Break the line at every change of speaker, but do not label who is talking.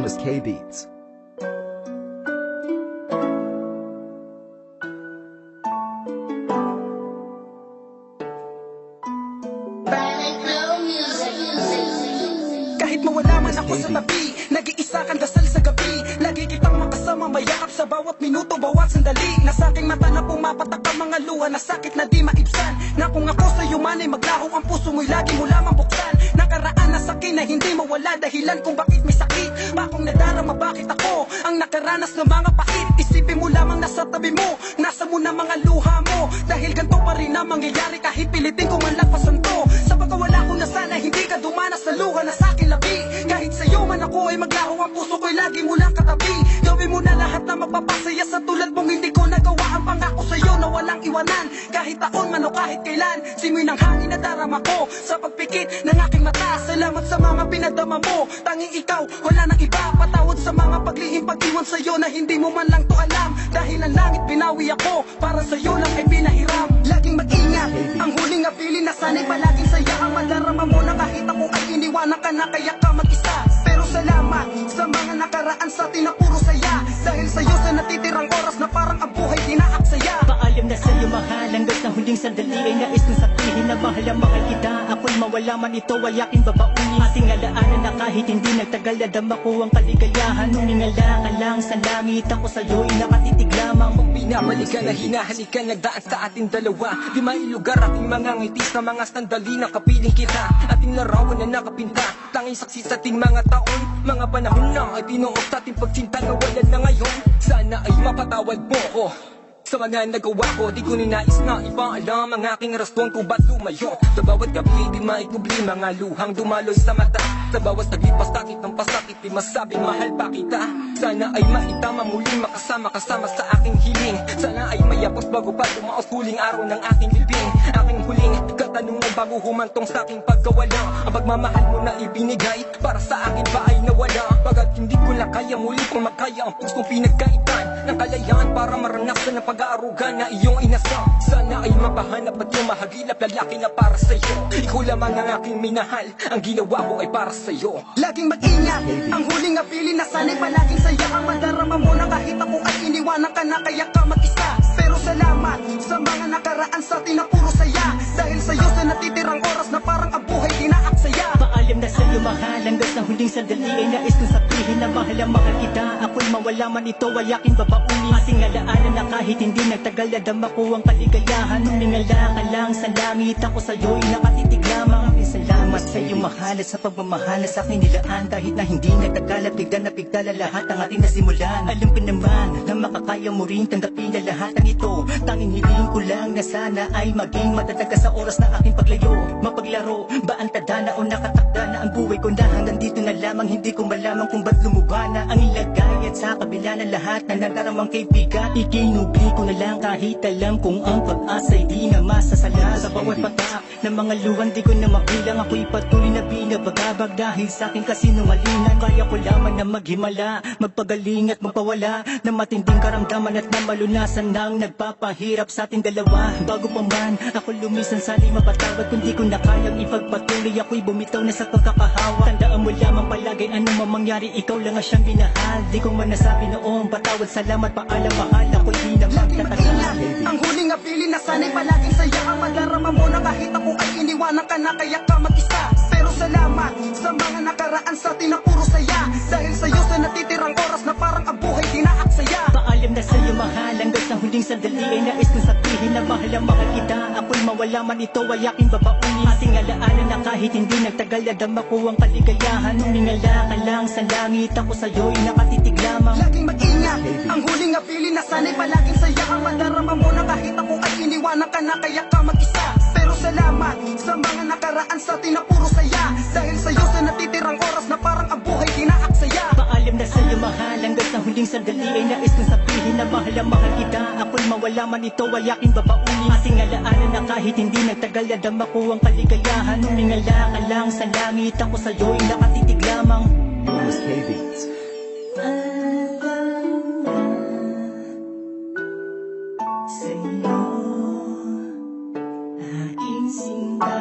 Thomas K Beats.
Kahit mawala man ako sa tabi, nag-iisa kang dasal sa gabi. Lagi kitang makasama, mayakap sa bawat minuto, bawat sandali. Nasa aking mata na pumapatak ang mga luha na sakit na di maibsan. Na kung ako sa'yo man ay maglaho ang puso mo'y lagi mo lamang buksan. Nakaraan na sakin na hindi mawala, dahilan kung bakit may sakit. Bakong nadarama, bakit ako ang nakaranas ng mga pait. Isipin mo lamang nasa tabi mo, nasa mo na mga luha mo. Dahil ganito pa rin na mangyayari kahit pilitin ko man lagpasan to. Sa pagkawala ko na sana hindi ka dumanas sa luha na sakin labi. Kahit sa'yo man ako ay maglaho ang puso ko'y lagi mo lang katabi. Gawin mo na lahat na magpapasaya sa tulad mong hindi ko nagawa ang pangako sa'yo na walang iwanan. Kahit taon man o kahit kailan, simoy ng hangin na darama ko sa pagpikit ng aking mata. Salamat sa mga pinadama mo, tanging ikaw, wala nang iba. Patawad sa mga paglihim, pag-iwan sa'yo na hindi mo man lang to alam. Dahil ang langit binawi ako, para sa'yo lang ay pinahiram. Laging mag-ingat, ang huling abilin na sana'y palaging saya. Ang madarama mo na kahit ako ay iniwanan ka na kaya ka mag-isa. Pero salamat sa mga nakaraan sa atin na puro saya. Dahil sa'yo sa natitirang oras na parang ang buhay dinaaksaya.
Paalam na sa'yo mahal, hanggang sa huling sandali ay nais kong sabihin na mahal ang mahal kita. Ako'y mawala man ito ay aking babaunin. Ating alaanan na kahit hindi nagtagal nadama ko ang kaligayahan. Nung ningala ka lang sa langit, ako sa'yo'y nakatitig lamang.
Pag binabalikan na hinahalikan, nagdaan sa ating dalawa. Di mailugar ating mga ngitis na mga sandali na kapiling kita. Ating larawan na nakapinta, tanging saksi sa ating mga taon. Mga panahon na ay binuot sa ating pagsinta na wala na ngayon. Sana ay mapatawad mo ko sa mga nagawa ko. Di ko ninais na ipaalam ang aking rason kung ba't lumayo. Sa bawat gabi di maikubli mga luhang dumaloy sa mata. Sa bawat naglipas takit ng pasakit di masabing mahal pa kita. Sana ay maitama muling makasama-kasama sa aking hiling. Sana ay mayapos bago pa dumaos huling araw ng aking libing. Aking huling katanungan bago humantong sa aking pagkawala. Ang pagmamahal mo na ibinigay para sa akin ba ay nawala. Pagkat hindi ko na kaya muli kung makaya ang pusong pinagkaitan ng kalayaan para maranasan ang pag-aaruga na iyong inasam. Sana ay mapahanap at yung mahagilap lalaki na para sa'yo. Ikaw lamang ang aking minahal, ang ginawa ko ay para sa'yo. Laging mag-ingat, ang huling abilin na sana'y palaging saya. Ang madarama mo na kahit ako ay iniwanan ka na kaya ka mag-isa. Pero salamat sa mga nakaraan sa atin na puro saya. Dahil sa'yo sa natitirang oras na parang ang buhay dinaaksaya.
Paalam na sa'yo mahal, hanggang sa huling sandali ay nais kong sabihin na mahal ang mahal kita. Ako'y mawala man ito ay aking babaunin. Ating alaanan na kahit hindi nagtagal nadama ko ang kaligayahan. Nung ningala ka lang sa langit, ako sa'yo'y nakatitig lamang. Salamat sa'yo mahal at sa pagmamahal na sa'kin nilaan. Kahit na hindi nagtagal at bigla na bigla lahat ang ating nasimulan. Alam ko naman na makakaya mo rin tanggapin na lahat ng ito. Tanging hiling ko lang na sana ay maging matatag ka sa oras ng aking paglayo. Mapaglaro ba ang tadhana o nakatakda na ang buhay ko na hanggang dito na lamang. Hindi ko malaman kung ba't lumubana ang ilagay. At sa kabila ng lahat na nadaramang kaibigan, ikinubli ko na lang kahit alam kung ang pag-asa'y di na masasala. Sa bawat patak ng mga luhan di ko na mabilang, ako'y patuloy na binabagabag dahil sa aking kasinungalingan. Kaya ko lamang na maghimala, magpagaling at magpawala ng matinding karamdaman at na malunasan ng nagpapahirap sa ating dalawa. Bago pa man ako lumisan sana'y mapatawad, kung di ko na kayang ipagpatuloy ako'y bumitaw na sa pagkakahawa. Tandaan mo lamang palagi ano mangyari, ikaw lang ang siyang minahal. Di ko man nasabi noong patawad, salamat, paalam, mahal. Ako'y di na magtatagal.
Ang huling abilin na sana'y palaging saya. Ang madarama mo na kahit ako ay iniwanan ka na kaya ka mag-isa. Pero salamat sa mga nakaraan sa atin na puro saya. Dahil sa'yo sa natitirang oras na parang ang buhay dinaaksaya.
Paalam na sa'yo mahal, hanggang sa huling sandali ay nais kong sabihin na mahal ang mahal kita. Ako'y mawala man ito ay aking babaunin. Ating alaanan na kahit hindi nagtagal nadama ko ang kaligayahan. Nung ningala ka lang sa langit, ako sa'yo'y nakatitig lamang.
Laging mag-ingat, ang huling abilin na sana'y palaging saya. Ang madarama mo na kahit ako ay iniwanan ka na kaya ka mag-isa. Pero salamat sa mga nakaraan sa atin na puro saya. Dahil sa'yo sa natitirang oras na parang ang buhay dinaaksaya.
Paalam na sa'yo mahal, hanggang sa huling sandali ay nais kong sabihin na mahal ang mahal kita. Ako'y mawala man ito ay aking babaunin. Ating alaanan na kahit hindi nagtagal nadama ko ang kaligayahan. Nung ningala ka lang sa langit, ako sa'yo'y nakatitig lamang.
Thomas K Beats.
Sa'yo, aking sinta.